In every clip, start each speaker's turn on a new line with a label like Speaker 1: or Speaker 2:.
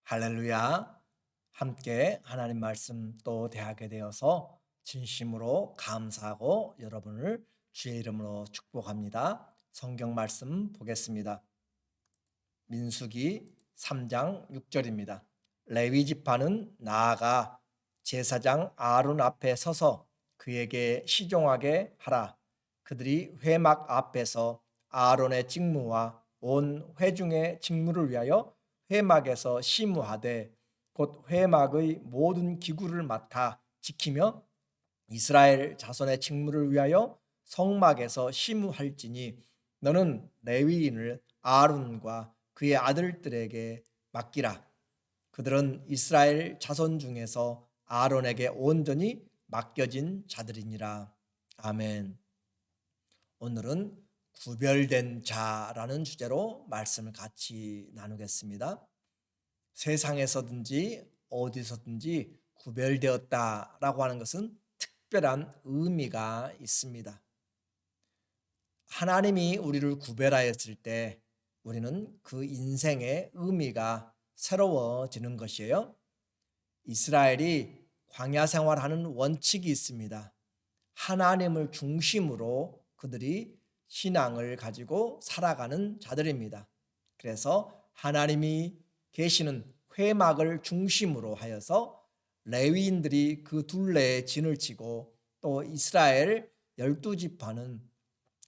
Speaker 1: 할렐루야. 함께 하나님 말씀 또 대하게 되어서 진심으로 감사하고 여러분을 주의 이름으로 축복합니다. 성경 말씀 보겠습니다. 민수기 3장 6절입니다. 레위 지파는 나아가 제사장 아론 앞에 서서 그에게 시종하게 하라. 그들이 회막 앞에서 아론의 직무와 온 회중의 직무를 위하여 회막에서 심우하되 곧 회막의 모든 기구를 맡아 지키며 이스라엘 자손의 직무를 위하여 성막에서 심우할지니 너는 레위인을 아론과 그의 아들들에게 맡기라. 그들은 이스라엘 자손 중에서 아론에게 온전히 맡겨진 자들이니라. 아멘. 오늘은 구별된 자라는 주제로 말씀을 같이 나누겠습니다. 세상에서든지 어디서든지 구별되었다라고 하는 것은 특별한 의미가 있습니다. 하나님이 우리를 구별하였을 때 우리는 그 인생의 의미가 새로워지는 것이에요. 이스라엘이 광야 생활하는 원칙이 있습니다. 하나님을 중심으로 그들이 신앙을 가지고 살아가는 자들입니다. 그래서 하나님이 계시는 회막을 중심으로 하여서 레위인들이 그 둘레에 진을 치고 또 이스라엘 12지파는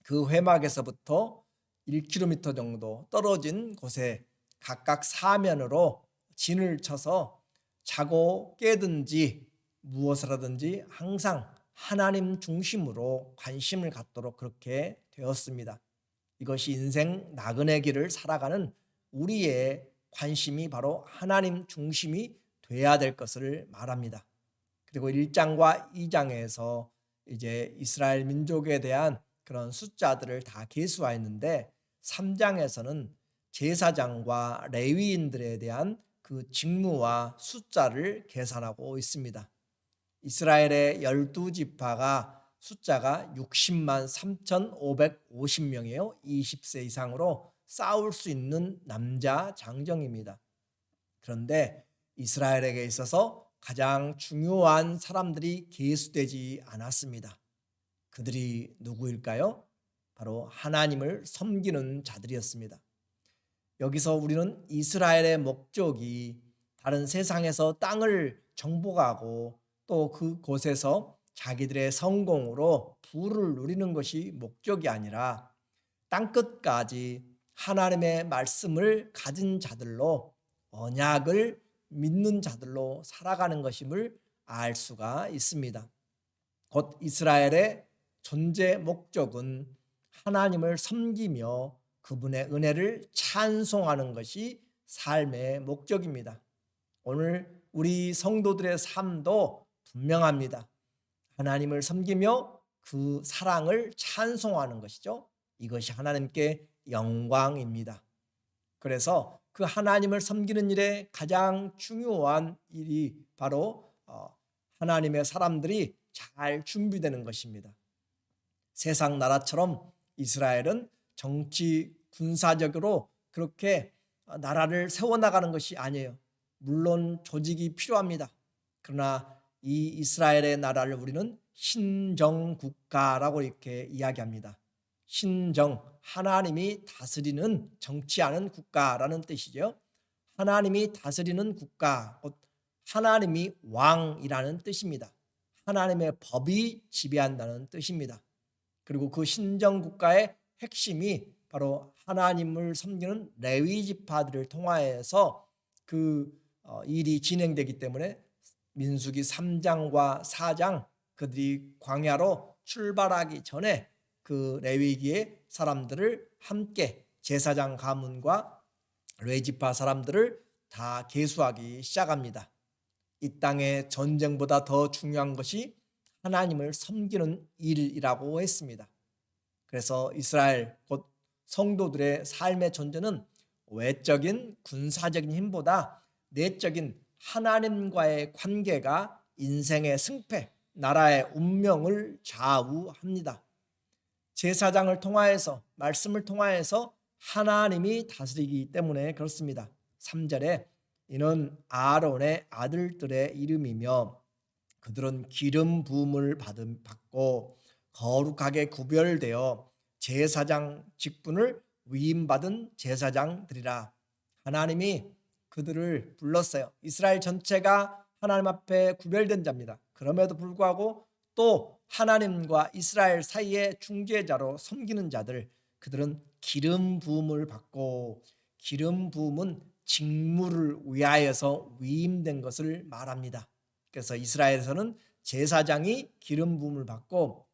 Speaker 1: 그 회막에서부터 1km 정도 떨어진 곳에 각각 사면으로 진을 쳐서 자고 깨든지 무엇을 하든지 항상 하나님 중심으로 관심을 갖도록 그렇게 되었습니다. 이것이 인생 나그네 길을 살아가는 우리의 관심이 바로 하나님 중심이 돼야 될 것을 말합니다. 그리고 1장과 2장에서 이제 이스라엘 민족에 대한 그런 숫자들을 다 계수하였는데 3장에서는 제사장과 레위인들에 대한 그 직무와 숫자를 계산하고 있습니다. 이스라엘의 12지파가 숫자가 60만 3,550명이에요. 20세 이상으로 싸울 수 있는 남자 장정입니다. 그런데 이스라엘에게 있어서 가장 중요한 사람들이 계수되지 않았습니다. 그들이 누구일까요? 바로 하나님을 섬기는 자들이었습니다. 여기서 우리는 이스라엘의 목적이 다른 세상에서 땅을 정복하고 또 그곳에서 자기들의 성공으로 부를 누리는 것이 목적이 아니라 땅끝까지 하나님의 말씀을 가진 자들로 언약을 믿는 자들로 살아가는 것임을 알 수가 있습니다. 곧 이스라엘의 존재 목적은 하나님을 섬기며 그분의 은혜를 찬송하는 것이 삶의 목적입니다. 오늘 우리 성도들의 삶도 분명합니다. 하나님을 섬기며 그 사랑을 찬송하는 것이죠. 이것이 하나님께 영광입니다. 그래서 그 하나님을 섬기는 일에 가장 중요한 일이 바로 하나님의 사람들이 잘 준비되는 것입니다. 세상 나라처럼 이스라엘은 정치 군사적으로 그렇게 나라를 세워나가는 것이 아니에요. 물론 조직이 필요합니다. 그러나 이 이스라엘의 나라를 우리는 신정국가라고 이렇게 이야기합니다. 신정, 하나님이 다스리는 정치하는 국가라는 뜻이죠. 하나님이 다스리는 국가, 곧 하나님이 왕이라는 뜻입니다. 하나님의 법이 지배한다는 뜻입니다. 그리고 그 신정국가의 핵심이 바로 하나님을 섬기는 레위 지파들을 통하여서 그 일이 진행되기 때문에 민수기 3장과 4장 그들이 광야로 출발하기 전에 그 레위기의 사람들을 함께 제사장 가문과 레위지파 사람들을 다 계수하기 시작합니다. 이 땅의 전쟁보다 더 중요한 것이 하나님을 섬기는 일이라고 했습니다. 그래서 이스라엘 곧 성도들의 삶의 존재는 외적인 군사적인 힘보다 내적인 하나님과의 관계가 인생의 승패, 나라의 운명을 좌우합니다. 제사장을 통하여서 말씀을 통하여서 하나님이 다스리기 때문에 그렇습니다. 3절에 이는 아론의 아들들의 이름이며 그들은 기름 부음을 받고 거룩하게 구별되어 제사장 직분을 위임받은 제사장들이라. 하나님이 그들을 불렀어요. 이스라엘 전체가 하나님 앞에 구별된 자입니다. 그럼에도 불구하고 또 하나님과 이스라엘 사이의 중재자로 섬기는 자들, 그들은 기름 부음을 받고, 기름 부음은 직무를 위하여서 위임된 것을 말합니다. 그래서 이스라엘에서는 제사장이 기름 부음을 받고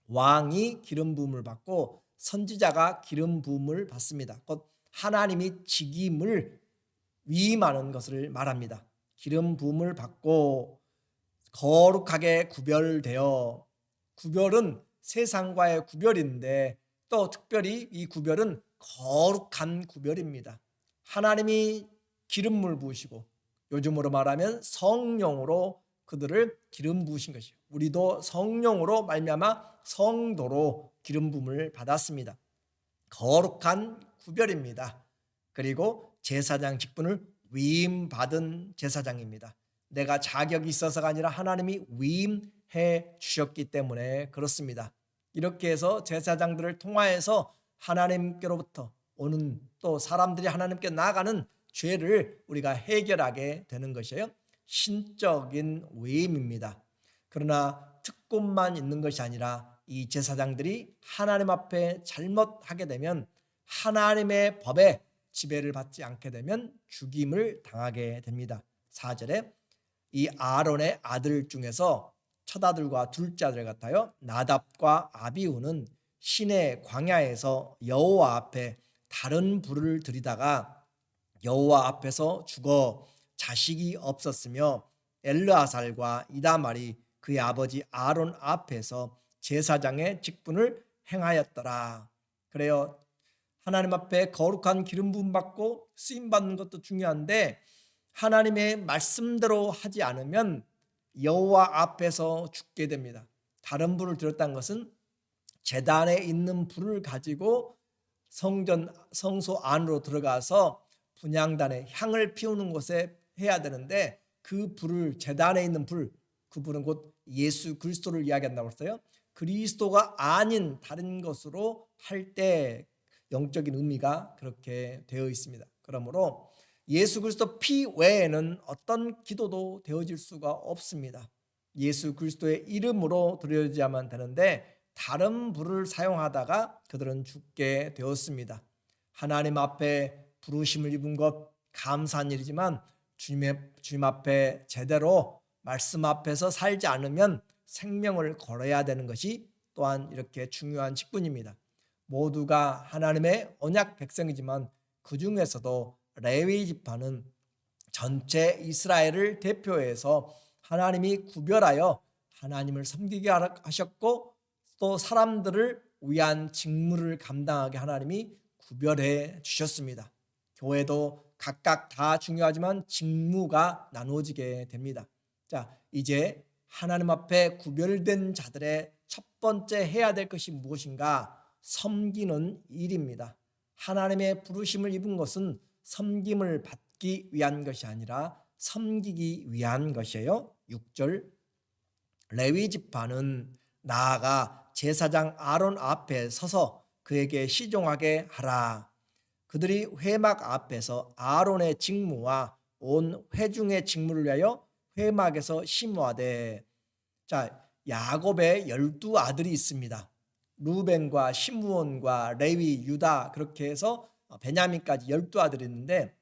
Speaker 1: 왕이 기름 부음을 받고 선지자가 기름 부음을 받습니다. 곧 하나님이 직임을 위임하는 것을 말합니다. 기름 부음을 받고 거룩하게 구별되어, 구별은 세상과의 구별인데 또 특별히 이 구별은 거룩한 구별입니다. 하나님이 기름을 부으시고 요즘으로 말하면 성령으로 그들을 기름 부으신 것이요. 우리도 성령으로 말미암아 성도로 기름 부음을 받았습니다. 거룩한 구별입니다. 그리고 제사장 직분을 위임받은 제사장입니다. 내가 자격이 있어서가 아니라 하나님이 위임해 주셨기 때문에 그렇습니다. 이렇게 해서 제사장들을 통하여서 하나님께로부터 오는, 또 사람들이 하나님께 나아가는 죄를 우리가 해결하게 되는 것이에요. 신적인 위임입니다. 그러나 특권만 있는 것이 아니라 이 제사장들이 하나님 앞에 잘못하게 되면, 하나님의 법에 지배를 받지 않게 되면 죽임을 당하게 됩니다. 4절에 이 아론의 아들 중에서 첫 아들과 둘째 아들 같아요. 나답과 아비후는 시내 광야에서 여호와 앞에 다른 불을 들이다가 여호와 앞에서 죽어 자식이 없었으며 엘르아살과 이다말이 그의 아버지 아론 앞에서 제사장의 직분을 행하였더라. 그래요. 하나님 앞에 거룩한 기름 부음 받고 쓰임 받는 것도 중요한데 하나님의 말씀대로 하지 않으면 여호와 앞에서 죽게 됩니다. 다른 불을 들었다는 것은 제단에 있는 불을 가지고 성소 안으로 들어가서 분향단에 향을 피우는 곳에 해야 되는데, 그 불을, 제단에 있는 불, 그 불은 곧 예수 그리스도를 이야기한다고 했어요. 그리스도가 아닌 다른 것으로 할 때 영적인 의미가 그렇게 되어 있습니다. 그러므로 예수 그리스도 피 외에는 어떤 기도도 되어질 수가 없습니다. 예수 그리스도의 이름으로 드려야만 되는데 다른 불을 사용하다가 그들은 죽게 되었습니다. 하나님 앞에 부르심을 입은 것 감사한 일이지만 주님 앞에 제대로 말씀 앞에서 살지 않으면 생명을 걸어야 되는 것이 또한 이렇게 중요한 직분입니다. 모두가 하나님의 언약 백성이지만 그 중에서도 레위 지파는 전체 이스라엘을 대표해서 하나님이 구별하여 하나님을 섬기게 하셨고 또 사람들을 위한 직무를 감당하게 하나님이 구별해 주셨습니다. 교회도 각각 다 중요하지만 직무가 나누어지게 됩니다. 자, 이제 하나님 앞에 구별된 자들의 첫 번째 해야 될 것이 무엇인가? 섬기는 일입니다. 하나님의 부르심을 입은 것은 섬김을 받기 위한 것이 아니라 섬기기 위한 것이에요. 6절 레위 지파는 나아가 제사장 아론 앞에 서서 그에게 시종하게 하라. 그들이 회막 앞에서 아론의 직무와 온 회중의 직무를 위하여 회막에서 심호하되. 자, 야곱의 12 아들이 있습니다. 루벤과 시므온과 레위, 유다, 그렇게 해서 베냐민까지 12 아들이 있는데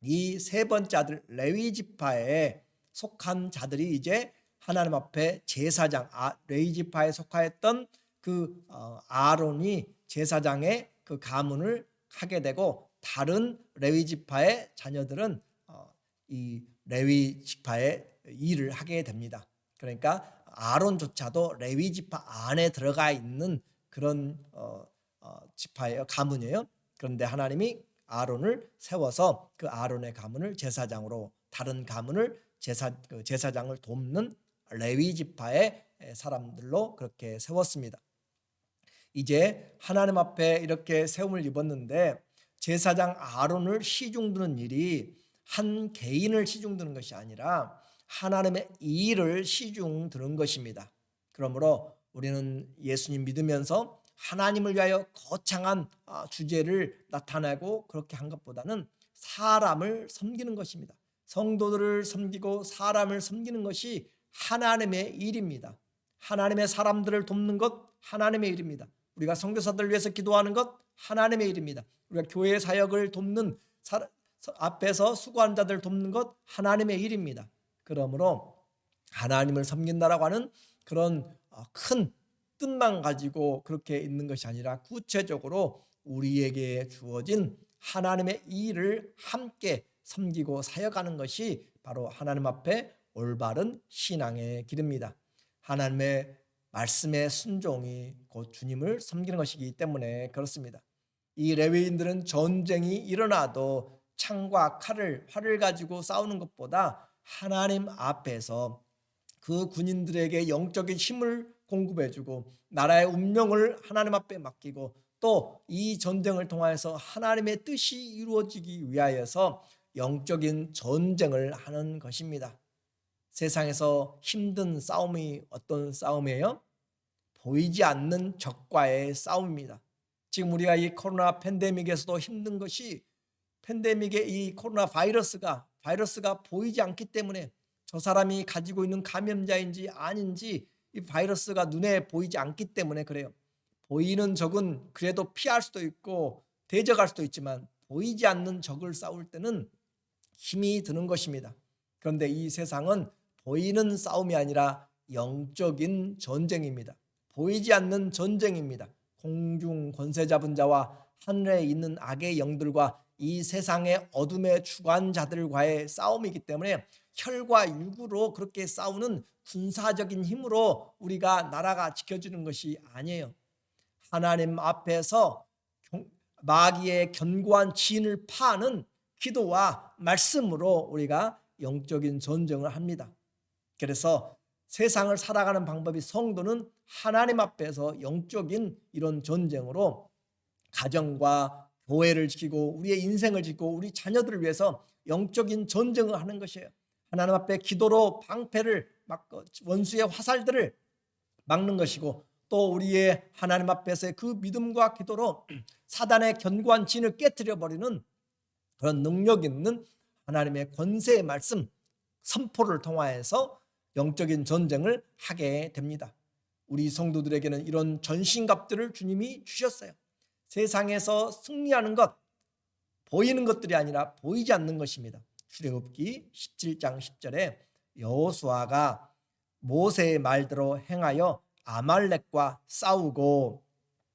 Speaker 1: 이 세 번째 아들 레위 지파에 속한 자들이 이제 하나님 앞에 제사장, 레위 지파에 속하였던 그 아론이 제사장의 그 가문을 하게 되고, 다른 레위 지파의 자녀들은 이 레위 지파의 일을 하게 됩니다. 그러니까 아론조차도 레위 지파 안에 들어가 있는 그런 지파예요, 가문이에요. 그런데 하나님이 아론을 세워서 그 아론의 가문을 제사장으로, 다른 가문을 제사장을 돕는 레위 지파의 사람들로 그렇게 세웠습니다. 이제 하나님 앞에 이렇게 세움을 입었는데 제사장 아론을 시중 드는 일이 한 개인을 시중 드는 것이 아니라 하나님의 일을 시중 드는 것입니다. 그러므로 우리는 예수님 믿으면서 하나님을 위하여 거창한 주제를 나타내고 그렇게 한 것보다는 사람을 섬기는 것입니다. 성도들을 섬기고 사람을 섬기는 것이 하나님의 일입니다. 하나님의 사람들을 돕는 것 하나님의 일입니다. 우리가 선교사들을 위해서 기도하는 것 하나님의 일입니다. 우리가 교회 사역을 돕는 앞에서 수고하는 자들 돕는 것 하나님의 일입니다. 그러므로 하나님을 섬긴다라고 하는 그런 큰 뜻만 가지고 그렇게 있는 것이 아니라 구체적으로 우리에게 주어진 하나님의 일을 함께 섬기고 사역하는 것이 바로 하나님 앞에 올바른 신앙의 길입니다. 하나님의 말씀의 순종이 곧 주님을 섬기는 것이기 때문에 그렇습니다. 이 레위인들은 전쟁이 일어나도 창과 활을 가지고 싸우는 것보다 하나님 앞에서 그 군인들에게 영적인 힘을 공급해주고 나라의 운명을 하나님 앞에 맡기고 또 이 전쟁을 통하여서 하나님의 뜻이 이루어지기 위하여서 영적인 전쟁을 하는 것입니다. 세상에서 힘든 싸움이 어떤 싸움이에요? 보이지 않는 적과의 싸움입니다. 지금 우리가 이 코로나 팬데믹에서도 힘든 것이 팬데믹의 이 코로나 바이러스가 보이지 않기 때문에 저 사람이 가지고 있는 감염자인지 아닌지 이 바이러스가 눈에 보이지 않기 때문에 그래요. 보이는 적은 그래도 피할 수도 있고 대적할 수도 있지만 보이지 않는 적을 싸울 때는 힘이 드는 것입니다. 그런데 이 세상은 보이는 싸움이 아니라 영적인 전쟁입니다. 보이지 않는 전쟁입니다. 공중 권세 잡은 자와 하늘에 있는 악의 영들과 이 세상의 어둠의 주관자들과의 싸움이기 때문에 혈과 육으로 그렇게 싸우는 군사적인 힘으로 우리가 나라가 지켜지는 것이 아니에요. 하나님 앞에서 마귀의 견고한 진을 파는 기도와 말씀으로 우리가 영적인 전쟁을 합니다. 그래서 세상을 살아가는 방법이 성도는 하나님 앞에서 영적인 이런 전쟁으로 가정과 교회를 지키고 우리의 인생을 지키고 우리 자녀들을 위해서 영적인 전쟁을 하는 것이에요. 하나님 앞에 기도로 방패를 막고 원수의 화살들을 막는 것이고 또 우리의 하나님 앞에서의 그 믿음과 기도로 사단의 견고한 진을 깨뜨려 버리는 그런 능력 있는 하나님의 권세의 말씀 선포를 통하여서 영적인 전쟁을 하게 됩니다. 우리 성도들에게는 이런 전신갑들을 주님이 주셨어요. 세상에서 승리하는 것, 보이는 것들이 아니라 보이지 않는 것입니다. 출애굽기 17장 10절에 여호수아가 모세의 말대로 행하여 아말렉과 싸우고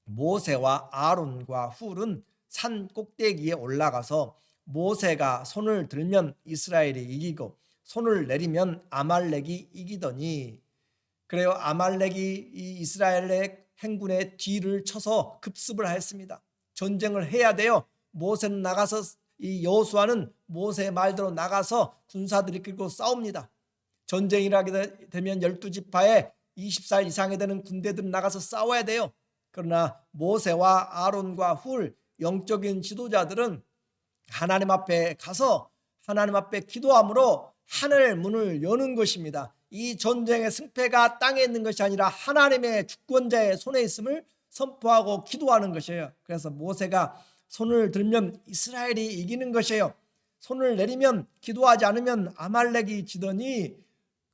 Speaker 1: 모세와 아론과 훌은 산 꼭대기에 올라가서 모세가 손을 들면 이스라엘이 이기고 손을 내리면 아말렉이 이기더니 그래요. 아말렉이 이 이스라엘의 행군의 뒤를 쳐서 급습을 하였습니다. 전쟁을 해야 돼요. 모세는 나가서 이 여호수아는 모세의 말대로 나가서 군사들이 끌고 싸웁니다. 전쟁이라게 되면 12지파에 20살 이상이 되는 군대들은 나가서 싸워야 돼요. 그러나 모세와 아론과 훌 영적인 지도자들은 하나님 앞에 가서 하나님 앞에 기도함으로 하늘 문을 여는 것입니다. 이 전쟁의 승패가 땅에 있는 것이 아니라 하나님의 주권자의 손에 있음을 선포하고 기도하는 것이에요. 그래서 모세가 손을 들면 이스라엘이 이기는 것이에요. 손을 내리면 기도하지 않으면 아말렉이 지더니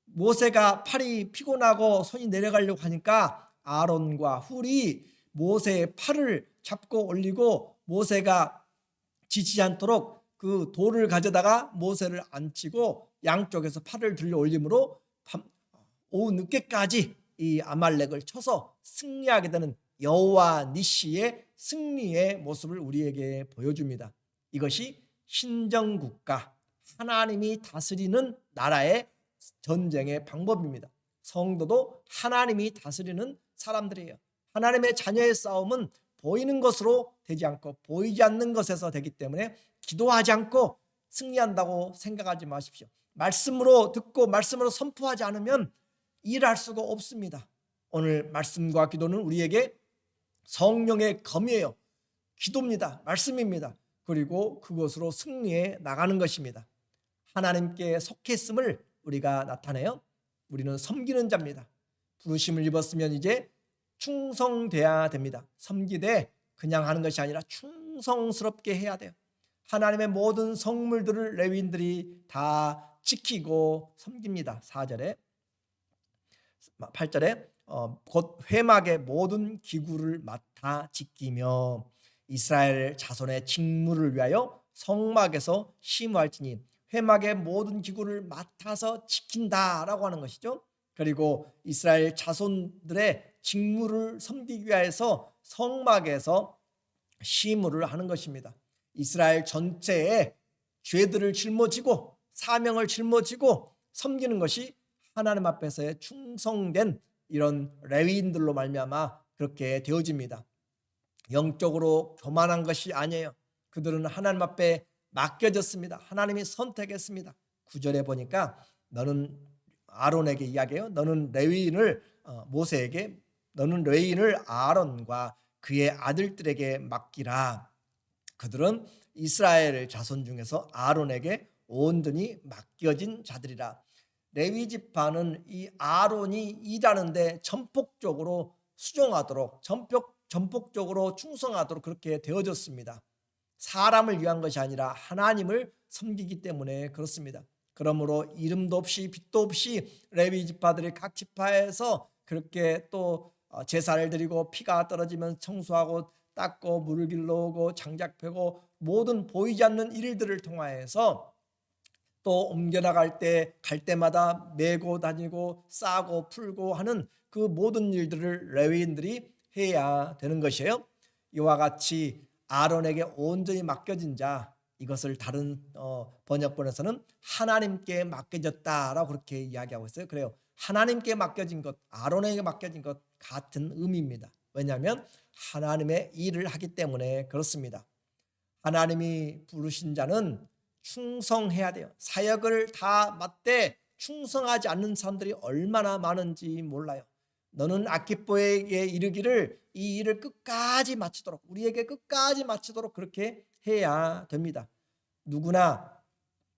Speaker 1: 모세가 팔이 피곤하고 손이 내려가려고 하니까 아론과 훌이 모세의 팔을 잡고 올리고 모세가 지치지 않도록 그 돌을 가져다가 모세를 앉히고 양쪽에서 팔을 들려 올림으로 오후 늦게까지 이 아말렉을 쳐서 승리하게 되는 여호와 니시의 승리의 모습을 우리에게 보여줍니다. 이것이 신정국가 하나님이 다스리는 나라의 전쟁의 방법입니다. 성도도 하나님이 다스리는 사람들이에요. 하나님의 자녀의 싸움은 보이는 것으로 되지 않고 보이지 않는 것에서 되기 때문에 기도하지 않고 승리한다고 생각하지 마십시오. 말씀으로 듣고 말씀으로 선포하지 않으면 일할 수가 없습니다. 오늘 말씀과 기도는 우리에게 성령의 검이에요. 기도입니다. 말씀입니다. 그리고 그것으로 승리해 나가는 것입니다. 하나님께 속했음을 우리가 나타내요. 우리는 섬기는 자입니다. 부르심을 입었으면 이제 충성돼야 됩니다. 섬기되 그냥 하는 것이 아니라 충성스럽게 해야 돼요. 하나님의 모든 성물들을 레위인들이 다 지키고 섬깁니다. 4절에 8절에 곧 회막의 모든 기구를 맡아 지키며 이스라엘 자손의 직무를 위하여 성막에서 심호할지니, 회막의 모든 기구를 맡아서 지킨다라고 하는 것이죠. 그리고 이스라엘 자손들의 직무를 섬기기 위해서 성막에서 심호를 하는 것입니다. 이스라엘 전체의 죄들을 짊어지고 사명을 짊어지고 섬기는 것이 하나님 앞에서의 충성된 이런 레위인들로 말미암아 그렇게 되어집니다. 영적으로 교만한 것이 아니에요. 그들은 하나님 앞에 맡겨졌습니다. 하나님이 선택했습니다. 9절에 보니까 너는 아론에게 이야기해요. 너는 레위인을 모세에게, 너는 레위인을 아론과 그의 아들들에게 맡기라. 그들은 이스라엘 자손 중에서 아론에게 온전히 맡겨진 자들이라. 레위 지파는 이 아론이 일하는데 전폭적으로 수종하도록, 전폭적으로 충성하도록 그렇게 되어졌습니다. 사람을 위한 것이 아니라 하나님을 섬기기 때문에 그렇습니다. 그러므로 이름도 없이 빛도 없이 레위 지파들이 각 지파에서 그렇게 또 제사를 드리고 피가 떨어지면 청소하고 닦고 물을 길러오고 장작 패고 모든 보이지 않는 일들을 통하여서 또 옮겨나갈 때 갈 때마다 메고 다니고 싸고 풀고 하는 그 모든 일들을 레위인들이 해야 되는 것이에요. 이와 같이 아론에게 온전히 맡겨진 자, 이것을 다른 번역본에서는 하나님께 맡겨졌다라고 그렇게 이야기하고 있어요. 그래요. 하나님께 맡겨진 것, 아론에게 맡겨진 것 같은 의미입니다. 왜냐하면 하나님의 일을 하기 때문에 그렇습니다. 하나님이 부르신 자는 충성해야 돼요. 사역을 다 맡되 충성하지 않는 사람들이 얼마나 많은지 몰라요. 너는 아키포에게 이르기를 이 일을 끝까지 마치도록, 우리에게 끝까지 마치도록 그렇게 해야 됩니다. 누구나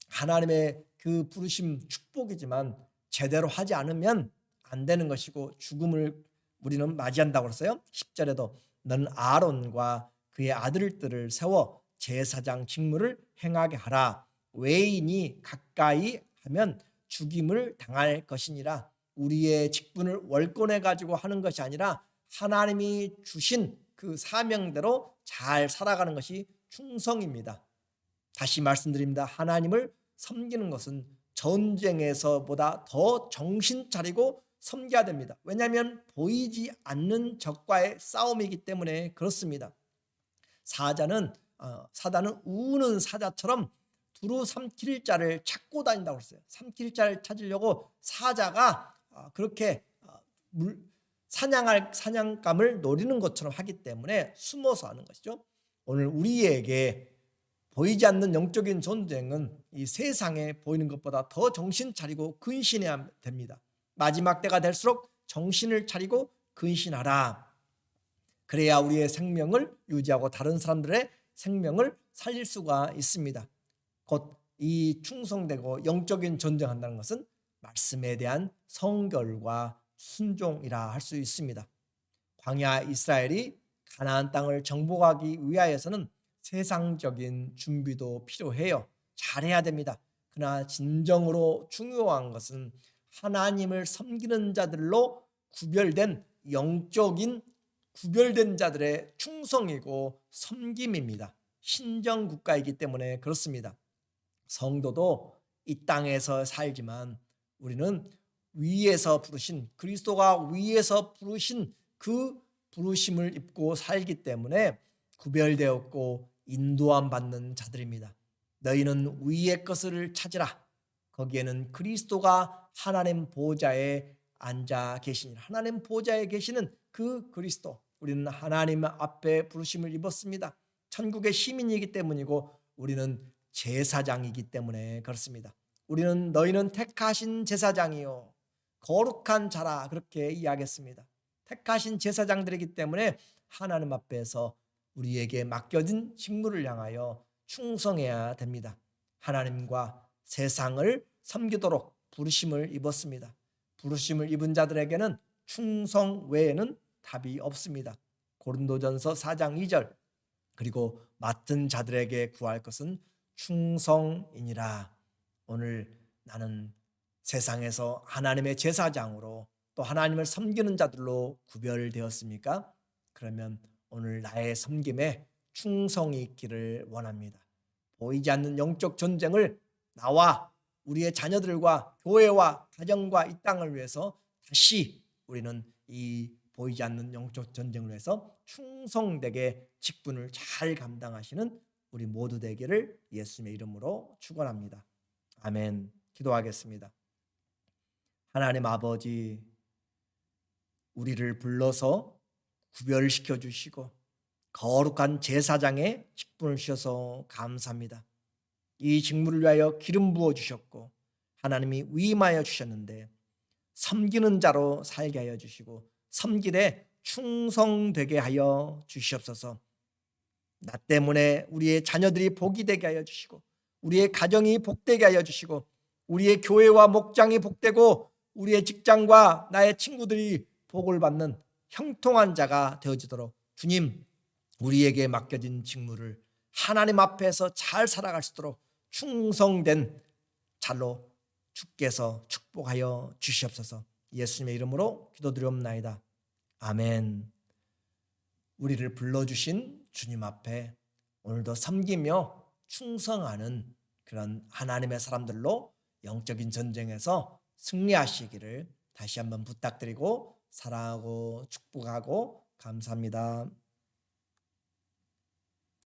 Speaker 1: 하나님의 그 부르심 축복이지만 제대로 하지 않으면 안 되는 것이고 죽음을 우리는 맞이한다고 그랬어요. 10절에도 너는 아론과 그의 아들들을 세워 제사장 직무를 행하게 하라. 외인이 가까이 하면 죽임을 당할 것이니라. 우리의 직분을 월권해 가지고 하는 것이 아니라 하나님이 주신 그 사명대로 잘 살아가는 것이 충성입니다. 다시 말씀드립니다. 하나님을 섬기는 것은 전쟁에서보다 더 정신 차리고 섬겨야 됩니다. 왜냐하면 보이지 않는 적과의 싸움이기 때문에 그렇습니다. 사단은 우는 사자처럼 두루 삼킬 자를 찾고 다닌다고 했어요. 삼킬 자를 찾으려고 사자가 그렇게 사냥할 사냥감을 노리는 것처럼 하기 때문에 숨어서 하는 것이죠. 오늘 우리에게 보이지 않는 영적인 전쟁은 이 세상에 보이는 것보다 더 정신 차리고 근신해야 됩니다. 마지막 때가 될수록 정신을 차리고 근신하라. 그래야 우리의 생명을 유지하고 다른 사람들의 생명을 살릴 수가 있습니다. 곧 이 충성되고 영적인 전쟁한다는 것은 말씀에 대한 성결과 순종이라 할 수 있습니다. 광야 이스라엘이 가나안 땅을 정복하기 위하여서는 세상적인 준비도 필요해요. 잘해야 됩니다. 그러나 진정으로 중요한 것은 하나님을 섬기는 자들로 구별된 영적인 구별된 자들의 충성이고 섬김입니다. 신정국가이기 때문에 그렇습니다. 성도도 이 땅에서 살지만 우리는 위에서 부르신, 그리스도가 위에서 부르신 그 부르심을 입고 살기 때문에 구별되었고 인도함 받는 자들입니다. 너희는 위의 것을 찾으라. 거기에는 그리스도가 하나님 보좌에 앉아 계시니라. 하나님 보좌에 계시는 그 그리스도, 우리는 하나님 앞에 부르심을 입었습니다. 천국의 시민이기 때문이고 우리는 제사장이기 때문에 그렇습니다. 우리는 너희는 택하신 제사장이요 거룩한 자라 그렇게 이야기했습니다. 택하신 제사장들이기 때문에 하나님 앞에서 우리에게 맡겨진 직무를 향하여 충성해야 됩니다. 하나님과 세상을 섬기도록 부르심을 입었습니다. 부르심을 입은 자들에게는 충성 외에는 답이 없습니다. 고린도전서 4장 2절 그리고 맡은 자들에게 구할 것은 충성이니라. 오늘 나는 세상에서 하나님의 제사장으로 또 하나님을 섬기는 자들로 구별되었습니까? 그러면 오늘 나의 섬김에 충성이 있기를 원합니다. 보이지 않는 영적 전쟁을 나와 우리의 자녀들과 교회와 가정과 이 땅을 위해서 다시 우리는 이 보이지 않는 영적 전쟁을 위해서 충성되게 직분을 잘 감당하시는 우리 모두 되기를 예수님의 이름으로 축원합니다. 아멘. 기도하겠습니다. 하나님 아버지, 우리를 불러서 구별시켜 주시고 거룩한 제사장의 직분을 주셔서 감사합니다. 이 직무를 위하여 기름 부어 주셨고 하나님이 위임하여 주셨는데 섬기는 자로 살게 하여 주시고 섬길에 충성되게 하여 주시옵소서. 나 때문에 우리의 자녀들이 복이 되게 하여 주시고 우리의 가정이 복되게 하여 주시고 우리의 교회와 목장이 복되고 우리의 직장과 나의 친구들이 복을 받는 형통한 자가 되어지도록 주님, 우리에게 맡겨진 직무를 하나님 앞에서 잘 살아갈 수 있도록 충성된 잘로 주께서 축복하여 주시옵소서. 예수님의 이름으로 기도드리옵나이다. 아멘. 우리를 불러주신 주님 앞에 오늘도 섬기며 충성하는 그런 하나님의 사람들로 영적인 전쟁에서 승리하시기를 다시 한번 부탁드리고 사랑하고 축복하고 감사합니다.